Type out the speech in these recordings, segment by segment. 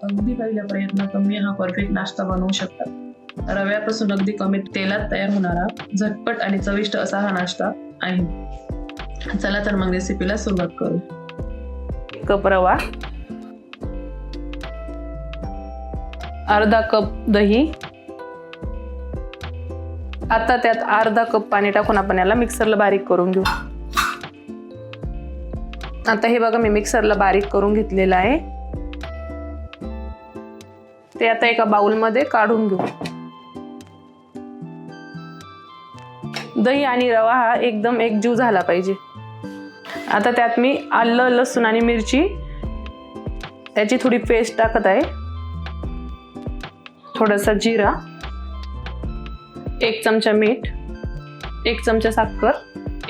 अगदी पहिल्या प्रयत्नात तुम्ही हा परफेक्ट नाश्ता बनवू शकता. रव्यापासून अगदी कमी तेलात तयार होणारा झटपट आणि चविष्ट असा हा नाश्ता आहे. चला तर मग रेसिपीला सुरुवात करू. 1 कप रवा, अर्धा कप दही, आता त्यात अर्धा कप पाणी टाकून आपण याला मिक्सरला बारीक करून घेऊ. आता हे बघा मी मिक्सरला बारीक करून घेतलेलं आहे. ते आता एका बाउलमध्ये काढून घेऊ. दही आणि रवा हा एकदम एकजीव झाला पाहिजे. आता त्यात मी आलं, लसूण आणि मिरची त्याची थोडी पेस्ट टाकत आहे. थोडासा जिरा, 1 चमचा मीठ, 1 चमचा साखर,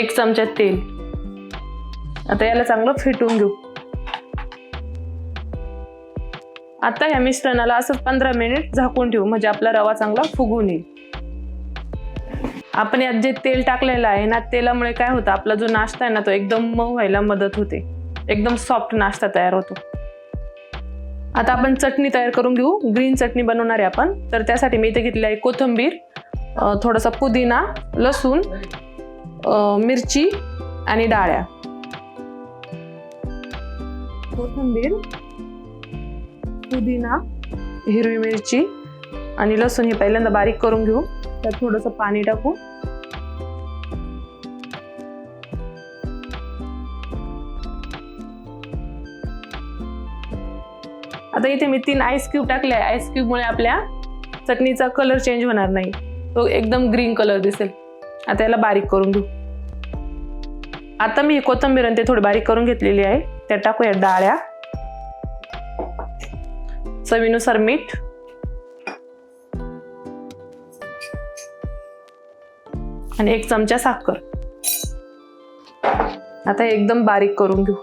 1 चमचा तेल. आता याला चांगलं फेटून घेऊ. आता या मिश्रणाला असं 15 मिनिट झाकून ठेवू, म्हणजे आपला रवा चांगला फुगून येईल. आपण यात जे तेल टाकलेलं आहे ना, तेलामुळे काय होतं, आपला जो नाश्ता आहे ना तो एकदम मऊ व्हायला मदत होते. एकदम सॉफ्ट नाश्ता तयार होतो. आता आपण चटणी तयार करून घेऊ. ग्रीन चटणी बनवणार आहे आपण. तर त्यासाठी मी इथे घेतली आहे कोथिंबीर, थोडासा पुदिना, लसूण, मिरची आणि डाळ्या. कोथिंबीर, पुदिना, हिरवी मिरची आणि लसूण हे पहिल्यांदा बारीक करून घेऊ. त्यात थोडंसं पाणी टाकू. आता इथे मी 3 आईस क्यूब टाकले आहे. आईस क्यूब मुळे आपल्या चटणीचा कलर चेंज होणार नाही, तो एकदम ग्रीन कलर दिसेल. आता याला बारीक करून घेऊ. आता मी कोथिंबीर आणि ते थोडी बारीक करून घेतलेली आहे. त्यात टाकूया डाळ्या, चवीनुसार मीठ, आणि 1 चमचा साखर. आता एकदम बारीक करून घेऊ.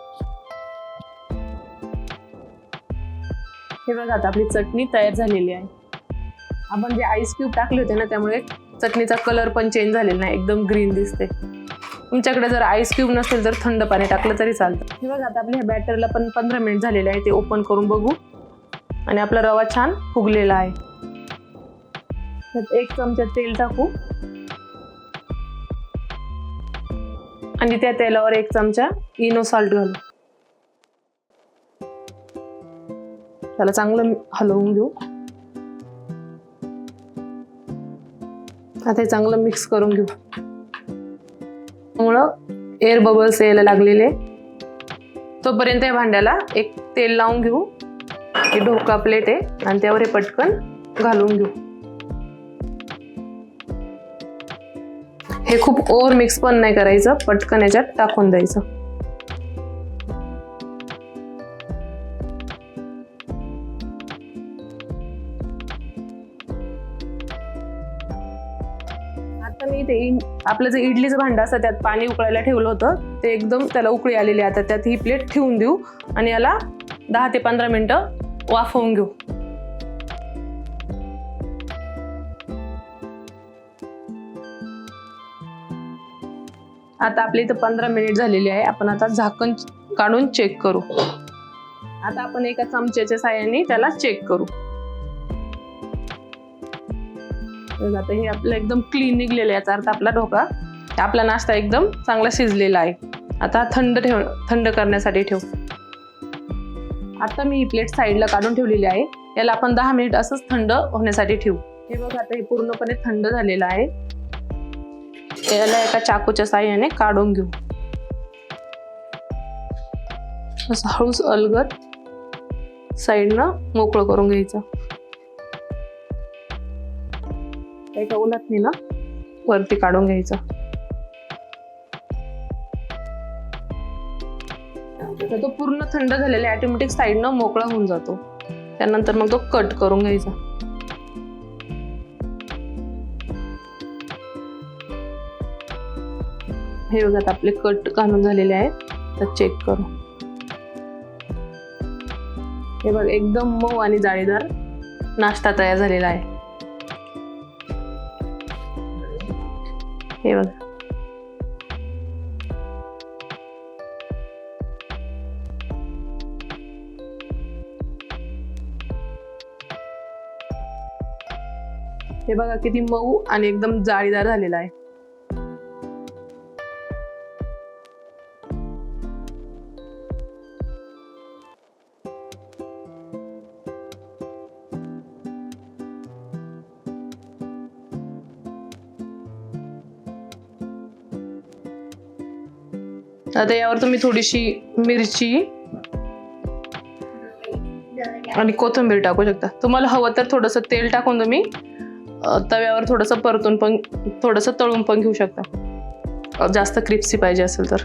हे बघा आता आपली चटणी तयार झालेली आहे. आपण जे आईस क्यूब टाकले होते ना, त्यामुळे चटणीचा कलर पण चेंज झालेला नाही, एकदम ग्रीन दिसते. तुमच्याकडे जर आईस क्यूब नसेल तर थंड पाणी टाकलं तरी चालतं. हे बघा आता आपल्या बॅटरला पण 15 मिनिट झालेले आहे. ते ओपन करून बघू. आणि आपला रवा छान फुगलेला आहे. त्यात 1 चमचा तेल टाकू आणि त्या तेलावर 1 चमचा इनो सॉल्ट घालू. त्याला चांगलं हलवून घेऊ. आता हे चांगलं मिक्स करून घेऊ. त्यामुळं एअर बबल्स यायला लागलेले. तोपर्यंत या भांड्याला एक तेल लावून घेऊ. हे ढोका प्लेट आहे आणि त्यावर हे पटकन घालून घेऊ. हे खूप ओव्हर मिक्स पण नाही करायचं, पटकन याच्यात टाकून द्यायचं. आता मी इथे आपलं जे इडलीचं भांडं असतं त्यात पाणी उकळायला ठेवलं होतं, ते एकदम त्याला उकळी आलेली. आता त्यात ही प्लेट ठेवून देऊ आणि याला 10 ते 15 मिनिटं वाफवून घेऊ. आता आपली इथं 15 मिनिट झालेली आहे. आपण आता झाकण काढून चेक करू. आता आपण एका चमच्याच्या साहाय्याने त्याला चेक करू. आता हे आपलं एकदम क्लीन निघलेलं आहे, याचा अर्थ आपला ढोका, आपला नाश्ता एकदम चांगला शिजलेला आहे. आता थंड करण्यासाठी ठेवू. आता मी ही प्लेट साईडला काढून ठेवलेली आहे. याला आपण 10 मिनिट असंच थंड होण्यासाठी ठेवू. हे बघा आता हे पूर्णपणे थंड झालेलं आहे. याला एका चाकूच्या साहाय्याने काढून घेऊ. असं हळूच अलगद साईडनं मोकळं करून घ्यायचं. एका उलटणीनं वरती काढून घ्यायचं. तर तो पूर्ण थंड झालेला ऑटोमॅटिक साईडनं मोकळा होऊन जातो. त्यानंतर मग तो कट करून घ्यायचा. हे बघा आपले कट घालून झालेले आहेत. तर चेक करू. हे बघ एकदम मऊ आणि जाळीदार नाश्ता तयार झालेला आहे. हे बघा. हे बघा किती मऊ आणि एकदम जाळीदार झालेला आहे. आता यावर तुम्ही थोडीशी मिरची आणि कोथिंबीर टाकू शकता. तुम्हाला हवं तर थोडंसं तेल टाकून तुम्ही तव्यावर थोडंसं परतून पण थोडंसं तळून पण घेऊ शकता, जास्त क्रिस्पी पाहिजे असेल तर.